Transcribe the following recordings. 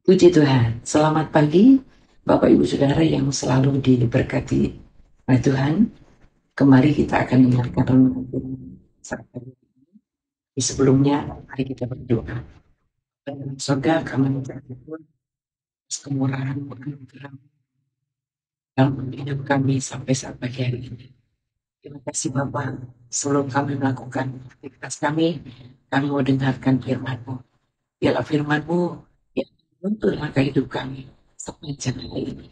Puji Tuhan, selamat pagi Bapak Ibu Saudara yang selalu diberkati oleh Tuhan. Kembali kita akan mendengarkan renungan firman saat pagi. Di sebelumnya, mari kita berdoa. Dalam surga kami bersyukur atas kemurahan-Mu anugerah dalam hidup kami sampai saat pagi hari ini. Terima kasih Bapak, sebelum kami melakukan aktivitas kami mau dengarkan firman-Mu. Biarlah firman-Mu yang menuntun langkah hidup kami sepanjang hari ini.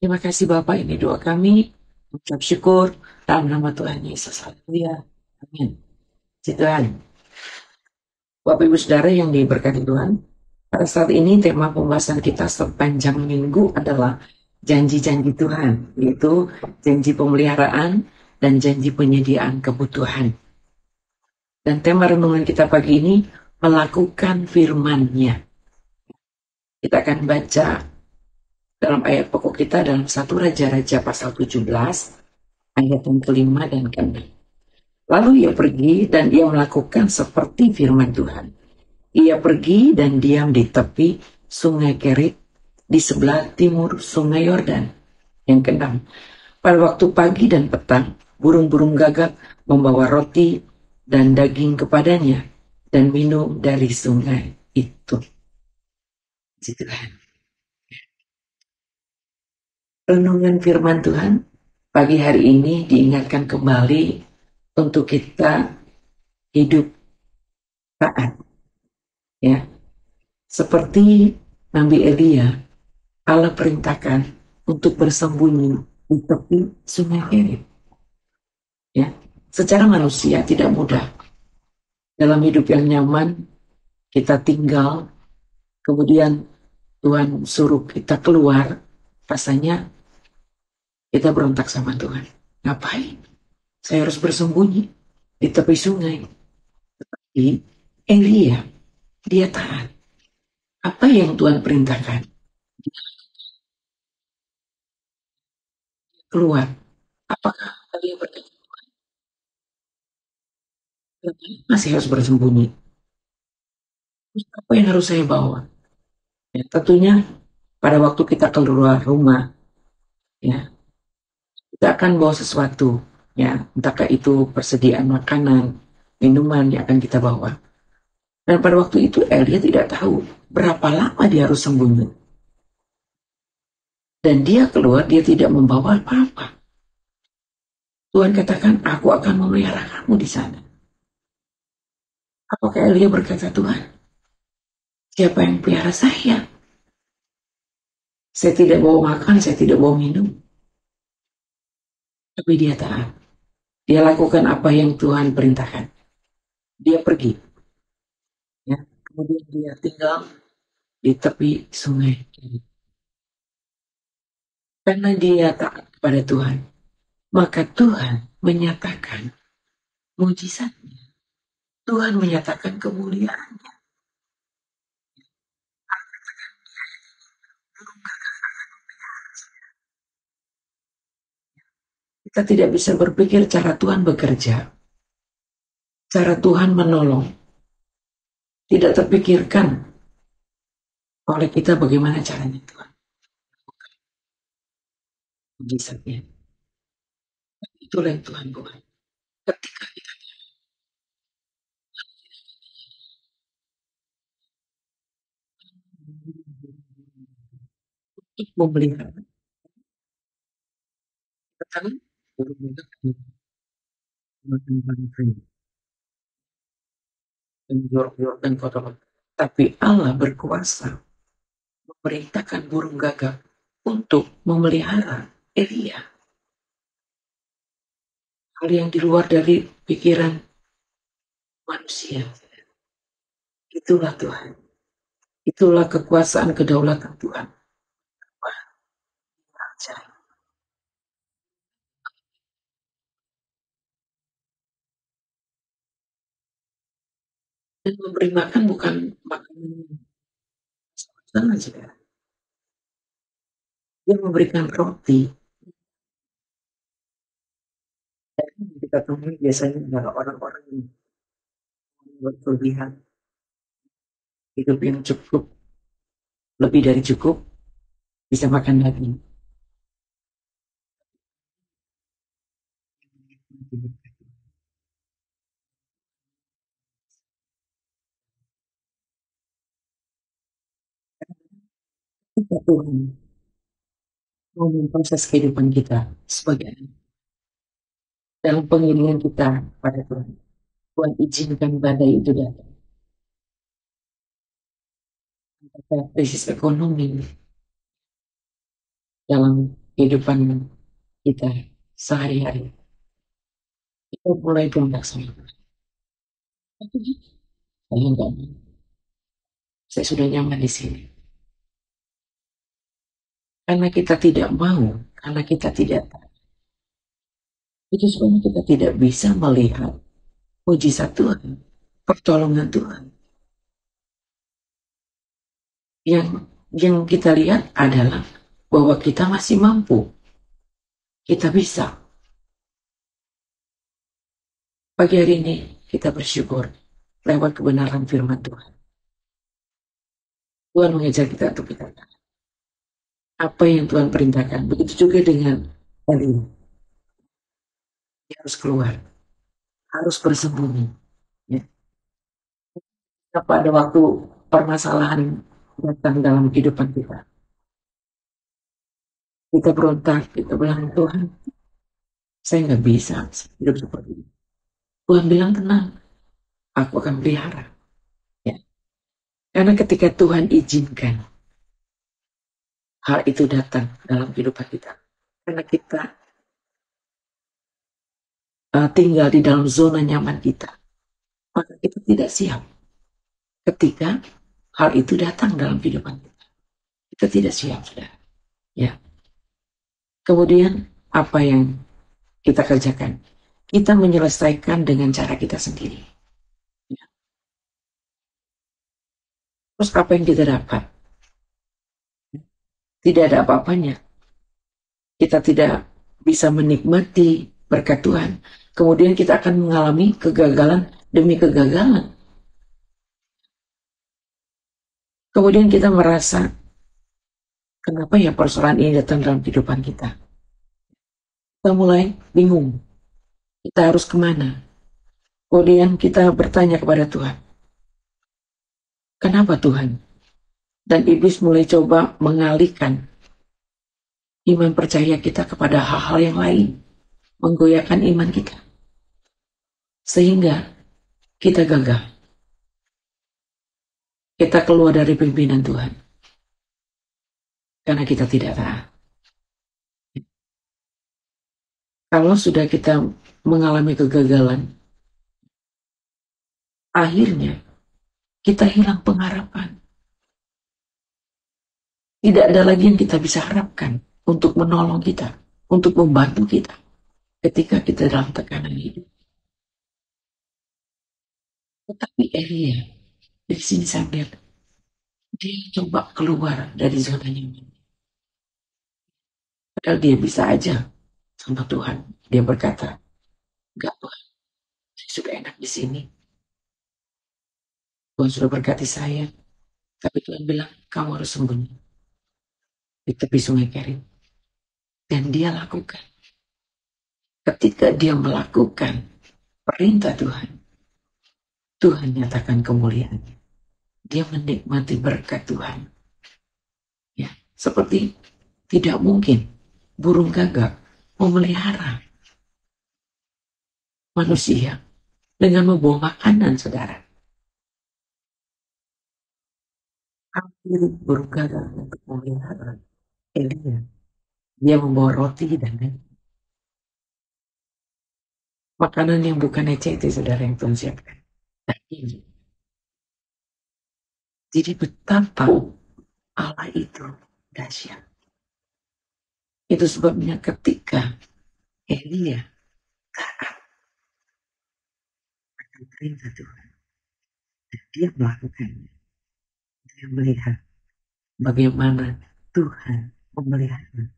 Terima kasih Bapak, ini doa kami. Ucap syukur dalam nama Tuhan Yesus. Haleluya. Amin. Puji Tuhan. Bapak Ibu Saudara yang diberkati Tuhan, pada saat ini tema pembahasan kita sepanjang minggu adalah janji-janji Tuhan, yaitu janji pemeliharaan dan janji penyediaan kebutuhan. Dan tema renungan kita pagi ini melakukan firman-Nya. Kita akan baca dalam ayat pokok kita dalam 1 Raja-Raja pasal 17 ayat yang kelima dan keenam. Lalu ia pergi dan ia melakukan seperti firman Tuhan. Ia pergi dan diam di tepi sungai Kerit di sebelah timur sungai Yordan. Yang keenam, pada waktu pagi dan petang, burung-burung gagak membawa roti dan daging kepadanya dan minum dari sungai itu. Tuhan. Renungan firman Tuhan pagi hari ini diingatkan kembali untuk kita hidup taat, ya. Seperti Nabi Elia, Allah perintahkan untuk bersembunyi di tepi sungai Kerit. Ya, secara manusia tidak mudah. Dalam hidup yang nyaman, kita tinggal, kemudian Tuhan suruh kita keluar, rasanya kita berontak sama Tuhan. Ngapain? Saya harus bersembunyi di tepi sungai. Tetapi Elia, dia taat. Apa yang Tuhan perintahkan? Keluar. Apakah Elia berkata, masih harus bersembunyi? Apa yang harus saya bawa? Ya, tentunya pada waktu kita keluar rumah, ya, kita akan bawa sesuatu, ya, entahkah itu persediaan makanan, minuman yang akan kita bawa. Dan pada waktu itu Elia tidak tahu berapa lama dia harus sembunyi. Dan dia keluar, dia tidak membawa apa-apa. Tuhan katakan, aku akan memelihara kamu di sana. Apakah Elia berkata, Tuhan, siapa yang pelihara saya? Saya tidak bawa makan, saya tidak bawa minum. Tapi dia taat. Dia lakukan apa yang Tuhan perintahkan. Dia pergi. Ya. Kemudian dia tinggal di tepi sungai. Karena dia taat kepada Tuhan, maka Tuhan menyatakan mujizatnya. Tuhan menyatakan kemuliaannya. Kita tidak bisa berpikir cara Tuhan bekerja, cara Tuhan menolong. Tidak terpikirkan oleh kita bagaimana caranya Tuhan. Mujizatnya. Itulah yang Tuhan buat. Ketika kita untuk memelihara, katakan, dan kotor. Tapi Allah berkuasa memerintahkan burung gagak untuk memelihara Elia. Hal yang di luar dari pikiran manusia. Itulah Tuhan. Itulah kekuasaan kedaulatan Tuhan. Dan memberi makan bukan makanan saja. Dia memberikan roti. Dan kita temui biasanya adalah orang-orang yang berlebihan, hidup yang cukup, lebih dari cukup, bisa makan lagi. Kita Tuhan mau memproses kehidupan kita sebagai anak. Dalam pengiringan kita pada Tuhan. Tuhan izinkan badai itu datang. Apakah krisis ekonomi dalam kehidupan kita sehari-hari. Kita mulai berdampak sama Tuhan. Saya enggak, saya sudah nyaman di sini. Karena kita tidak mau, karena kita tidak tahu. Itu sebenarnya kita tidak bisa melihat mujizat Tuhan, pertolongan Tuhan. Yang kita lihat adalah bahwa kita masih mampu, kita bisa. Pagi hari ini kita bersyukur lewat kebenaran firman Tuhan. Tuhan mengajar kita untuk kita tahu apa yang Tuhan perintahkan. Begitu juga dengan kalian. Dia harus keluar, harus bersembunyi. Ya. Pada waktu permasalahan datang dalam kehidupan kita, kita berontak, kita bilang, Tuhan, saya nggak bisa hidup seperti ini. Tuhan bilang, tenang, aku akan pelihara. Ya. Karena ketika Tuhan izinkan hal itu datang dalam kehidupan kita, karena kita tinggal di dalam zona nyaman kita, maka kita tidak siap ketika hal itu datang dalam kehidupan kita. Kita tidak siap, saudara. Ya. Kemudian apa yang kita kerjakan? Kita menyelesaikan dengan cara kita sendiri. Ya. Terus apa yang kita dapat? Tidak ada apa-apanya. Kita tidak bisa menikmati berkat Tuhan. Kemudian kita akan mengalami kegagalan demi kegagalan. Kemudian kita merasa, kenapa ya persoalan ini datang dalam kehidupan kita? Kita mulai bingung. Kita harus kemana? Kemudian kita bertanya kepada Tuhan. Kenapa Tuhan? Dan iblis mulai coba mengalihkan iman percaya kita kepada hal-hal yang lain. Menggoyahkan iman kita. Sehingga kita gagal. Kita keluar dari pimpinan Tuhan. Karena kita tidak taat. Kalau sudah kita mengalami kegagalan, akhirnya kita hilang pengharapan. Tidak ada lagi yang kita bisa harapkan untuk menolong kita, untuk membantu kita ketika kita dalam tekanan hidup. Tetapi Elia, di sini saya lihat, dia coba keluar dari zona nyaman. Padahal dia bisa aja sama Tuhan. Dia berkata, enggak Tuhan, saya sudah enak di sini. Tuhan sudah berkati saya. Tapi Tuhan bilang, kamu harus sembunyi di tepi sungai Kerit. Dan dia lakukan. Ketika dia melakukan perintah Tuhan, Tuhan nyatakan kemuliaannya. Dia menikmati berkat Tuhan. Ya, seperti tidak mungkin burung gagak memelihara manusia dengan membawa makanan, saudara. Hampir burung gagak untuk memelihara Elia. Dia membawa roti dan lain. Makanan yang bukan ecek itu, saudara, yang Tuhan siapkan. Daging. Jadi betapa Allah itu dahsyat. Itu sebabnya ketika Elia taat akan perintah Tuhan, dia melakukannya. Dia melihat bagaimana Tuhan memelihara.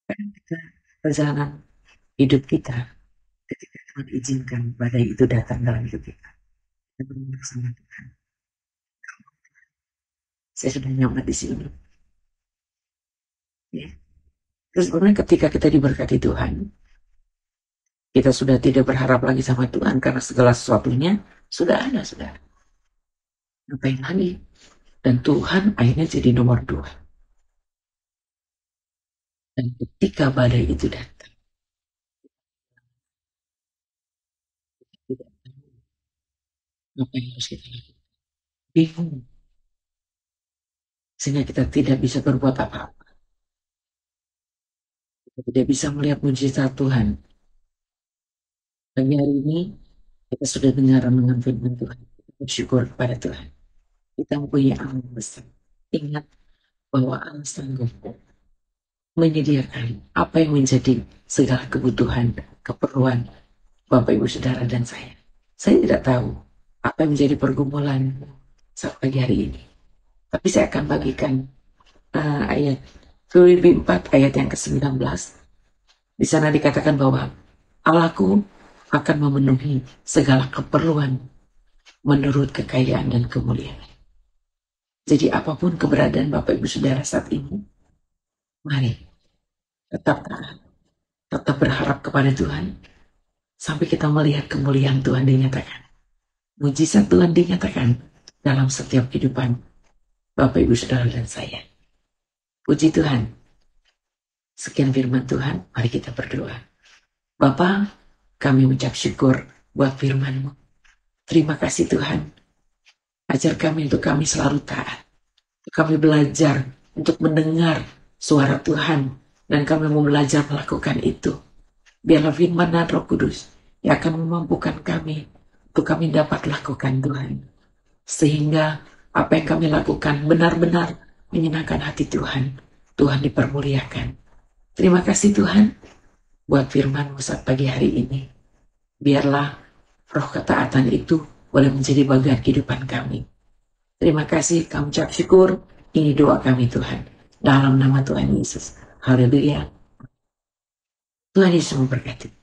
Karena kita perjalanan hidup kita, ketika Tuhan izinkan badai itu datang dalam hidup kita, kita benar sama Tuhan. Saya sudah nyaman di sini. Ya. Terus sebenarnya ketika kita diberkati Tuhan, kita sudah tidak berharap lagi sama Tuhan karena segala sesuatunya sudah ada, sudah. Ngapain lagi? Dan Tuhan akhirnya jadi nomor dua. Dan ketika badai itu datang, tidak tahu apa yang harus kita lakukan. Bingung. Sehingga kita tidak bisa berbuat apa-apa. Kita tidak bisa melihat mujizat Tuhan. Pagi hari ini, kita sudah dengar dengan firman Tuhan. Kita bersyukur kepada Tuhan. Kita mempunyai Allah yang besar. Ingat bahwa Allah sanggup menyediakan apa yang menjadi segala kebutuhan, keperluan Bapak, Ibu, Saudara, dan saya. Saya tidak tahu apa yang menjadi pergumulan saat pagi hari ini. Tapi saya akan bagikan ayat Filipi 4 ayat yang ke-19. Di sana dikatakan bahwa Allahku akan memenuhi segala keperluan menurut kekayaan dan kemuliaan. Jadi apapun keberadaan Bapak Ibu Saudara saat ini, mari tetap taat, tetap berharap kepada Tuhan sampai kita melihat kemuliaan Tuhan dinyatakan. Mujizat Tuhan dinyatakan dalam setiap kehidupan Bapak Ibu Saudara dan saya. Puji Tuhan. Sekian firman Tuhan, mari kita berdoa. Bapa, kami mengucap syukur buat firman-Mu. Terima kasih Tuhan. Ajar kami untuk kami selalu taat. Kami belajar untuk mendengar suara Tuhan. Dan kami mau belajar melakukan itu. Biarlah firman dan Roh Kudus yang akan memampukan kami untuk kami dapat lakukan Tuhan. Sehingga apa yang kami lakukan benar-benar menyenangkan hati Tuhan. Tuhan dipermuliakan. Terima kasih Tuhan buat firman-Mu saat pagi hari ini. Biarlah roh ketaatan itu boleh menjadi bagian kehidupan kami. Terima kasih, kami ucap syukur. Ini doa kami Tuhan. Dalam nama Tuhan Yesus. Haleluya. Tuhan Yesus memberkati.